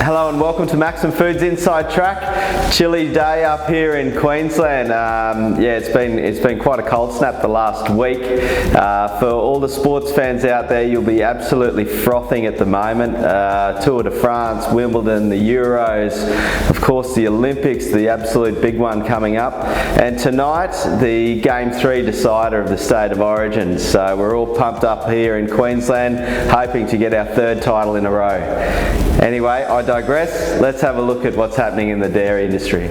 Hello and welcome to Maximum Foods Inside Track. Chilly day up here in Queensland. It's been quite a cold snap the last week. For all the sports fans out there, you'll be absolutely frothing at the moment. Tour de France, Wimbledon, the Euros, of course the Olympics, the absolute big one coming up. And tonight, the Game 3 decider of the State of Origin. So we're all pumped up here in Queensland, hoping to get our third title in a row. Anyway, I digress. Let's have a look at what's happening in the dairy industry.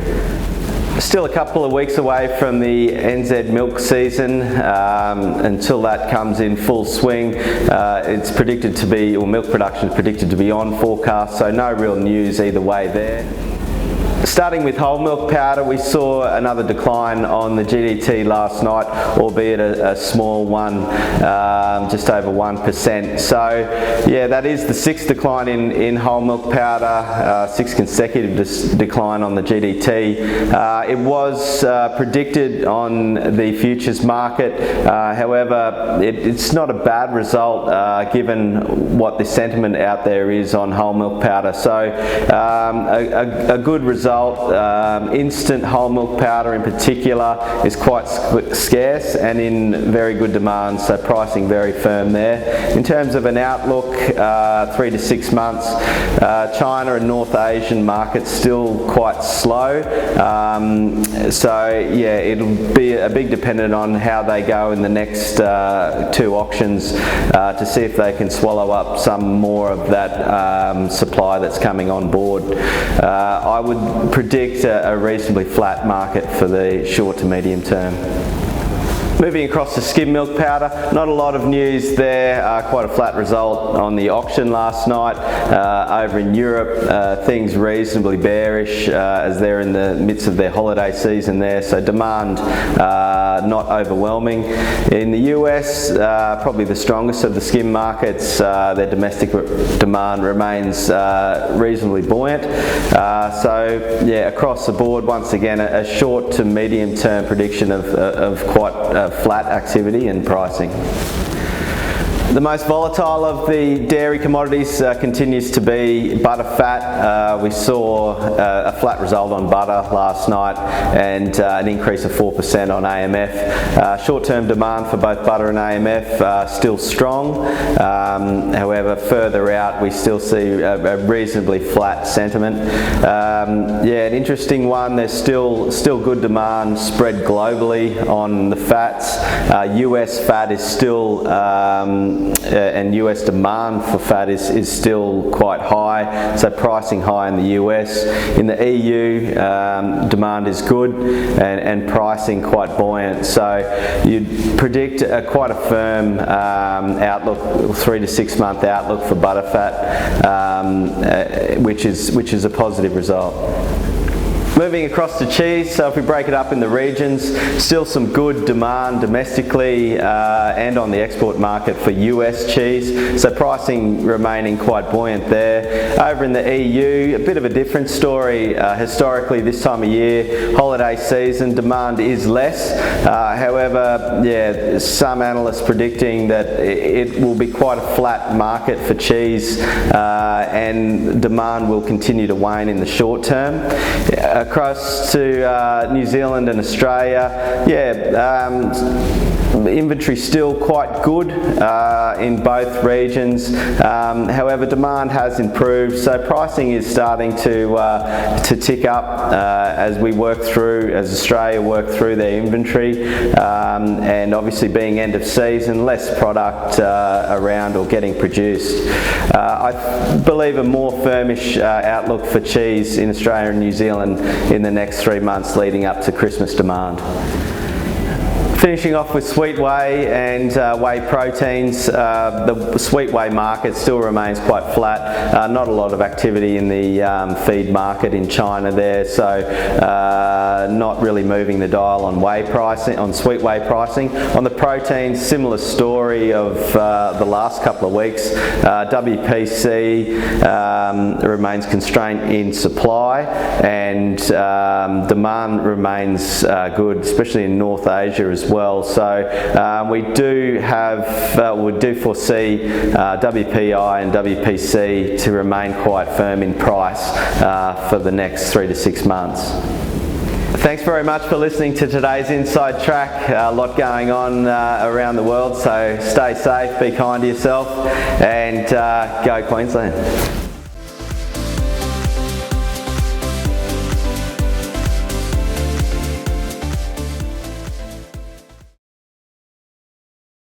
Still a couple of weeks away from the NZ milk season. Until that comes in full swing, it's predicted to be, or milk production is predicted to be on forecast, so no real news either way there. Starting with whole milk powder, we saw another decline on the GDT last night, albeit a small one, just over 1%. So yeah, that is the sixth decline in whole milk powder, sixth consecutive decline on the GDT. It was predicted on the futures market, however, it's not a bad result given what the sentiment out there is on whole milk powder. So a good result. Instant whole milk powder in particular is quite scarce and in very good demand, so pricing very firm there. In terms of an outlook, 3 to 6 months, China and North Asian markets still quite slow, so yeah, it'll be a big dependent on how they go in the next two auctions to see if they can swallow up some more of that supply that's coming on board. I would predict a reasonably flat market for the short to medium term. Moving across to skim milk powder, not a lot of news there, quite a flat result on the auction last night. Over in Europe, things reasonably bearish as they're in the midst of their holiday season there, so demand not overwhelming. In the US, probably the strongest of the skim markets, their domestic demand remains reasonably buoyant. So yeah, across the board, once again, a short to medium term prediction of quite flat activity and pricing. The most volatile of the dairy commodities continues to be Butterfat. We saw a flat result on butter last night and an increase of 4% on AMF. Short-term demand for both butter and AMF still strong. However, further out we still see a reasonably flat sentiment. Yeah, an interesting one. There's still good demand spread globally on the fats. US fat is still and US demand for fat is still quite high, so pricing high in the US. In the EU, demand is good and pricing quite buoyant, so you'd predict quite a firm outlook, 3 to 6 month outlook for Butterfat, which is a positive result. Moving across to cheese, so if we break it up in the regions, still some good demand domestically and on the export market for US cheese, so pricing remaining quite buoyant there. Over in the EU, a bit of a different story. Historically, this time of year, holiday season, demand is less. However, yeah, some analysts predicting that it will be quite a flat market for cheese and demand will continue to wane in the short term. Across to New Zealand and Australia, yeah, inventory still quite good in both regions. However, demand has improved, so pricing is starting to tick up as Australia work through their inventory, and obviously being end of season, less product around or getting produced. I believe a more firmish outlook for cheese in Australia and New Zealand in the next 3 months leading up to Christmas demand. Finishing off with sweet whey and whey proteins, the sweet whey market still remains quite flat. Not a lot of activity in the feed market in China there, so not really moving the dial on whey pricing, on sweet whey pricing. On the proteins, similar story of the last couple of weeks. WPC remains constrained in supply, and demand remains good, especially in North Asia as well. So we do foresee WPI and WPC to remain quite firm in price for the next 3 to 6 months. Thanks very much for listening to today's Inside Track. A lot going on around the world, so stay safe, be kind to yourself, and go Queensland.